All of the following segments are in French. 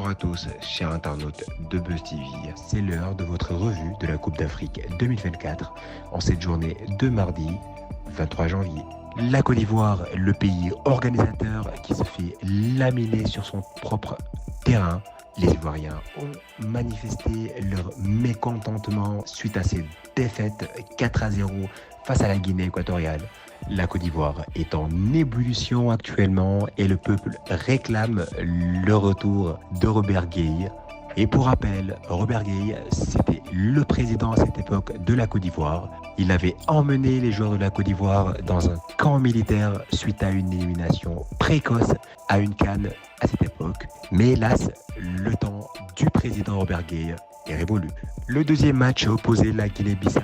Bonjour à tous, chers internautes de Buzz TV. C'est l'heure de votre revue de la Coupe d'Afrique 2024 en cette journée de mardi 23 janvier. La Côte d'Ivoire, le pays organisateur qui se fait laminer sur son propre terrain. Les Ivoiriens ont manifesté leur mécontentement suite à ces défaites 4-0 face à la Guinée équatoriale. La Côte d'Ivoire est en ébullition actuellement et le peuple réclame le retour de Robert Gueye. Et pour rappel, Robert Gueye, c'était le président à cette époque de la Côte d'Ivoire. Il avait emmené les joueurs de la Côte d'Ivoire dans un camp militaire suite à une élimination précoce à une CAN à cette époque. Mais hélas, le temps du président Robert Gueye est révolu. Le deuxième match opposait la Guinée-Bissau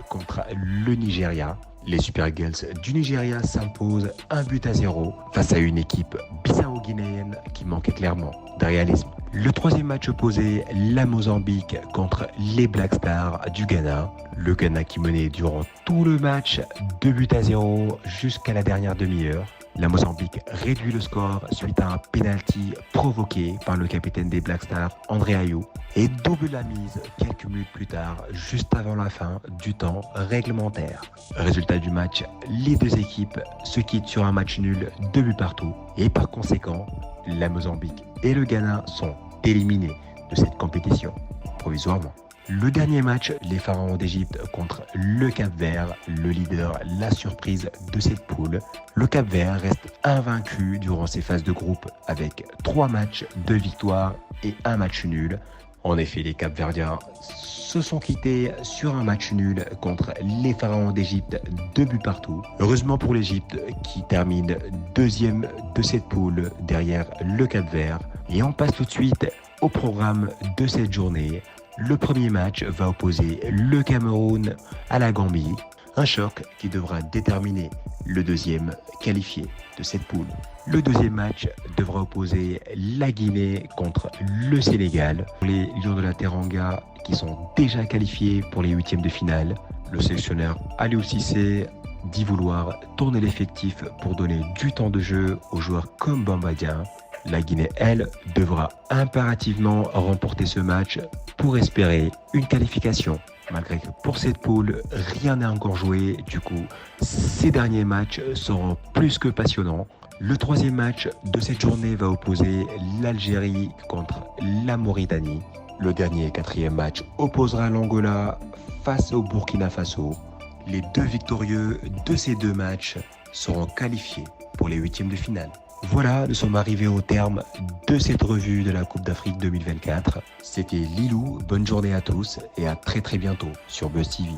contre le Nigeria. Les Super Eagles du Nigeria s'imposent 1-0 face à une équipe bissau-guinéenne qui manquait clairement de réalisme. Le troisième match opposait la Mozambique contre les Black Stars du Ghana. Le Ghana qui menait durant tout le match 2-0 jusqu'à la dernière demi-heure. La Mozambique réduit le score suite à un penalty provoqué par le capitaine des Black Stars, André Ayew, et double la mise quelques minutes plus tard, juste avant la fin du temps réglementaire. Résultat du match, les deux équipes se quittent sur un match nul, 2 buts partout, et par conséquent, la Mozambique et le Ghana sont éliminés de cette compétition, provisoirement. Le dernier match, les Pharaons d'Égypte contre le Cap-Vert, le leader, la surprise de cette poule. Le Cap-Vert reste invaincu durant ses phases de groupe avec 3 matchs, 2 victoires et 1 match nul. En effet, les Cap-Verdiens se sont quittés sur un match nul contre les Pharaons d'Égypte, 2 buts partout. Heureusement pour l'Égypte qui termine deuxième de cette poule derrière le Cap-Vert. Et on passe tout de suite au programme de cette journée. Le premier match va opposer le Cameroun à la Gambie, un choc qui devra déterminer le deuxième qualifié de cette poule. Le deuxième match devra opposer la Guinée contre le Sénégal. Les Lions de la Teranga qui sont déjà qualifiés pour les huitièmes de finale. Le sélectionneur Aliou Cissé dit vouloir tourner l'effectif pour donner du temps de jeu aux joueurs comme Bamba Dieng. La Guinée, elle, devra impérativement remporter ce match pour espérer une qualification. Malgré que pour cette poule, rien n'est encore joué, du coup, ces derniers matchs seront plus que passionnants. Le troisième match de cette journée va opposer l'Algérie contre la Mauritanie. Le dernier et quatrième match opposera l'Angola face au Burkina Faso. Les deux victorieux de ces deux matchs seront qualifiés pour les huitièmes de finale. Voilà, nous sommes arrivés au terme de cette revue de la Coupe d'Afrique 2024. C'était Lilou, bonne journée à tous et à très bientôt sur Buzz TV.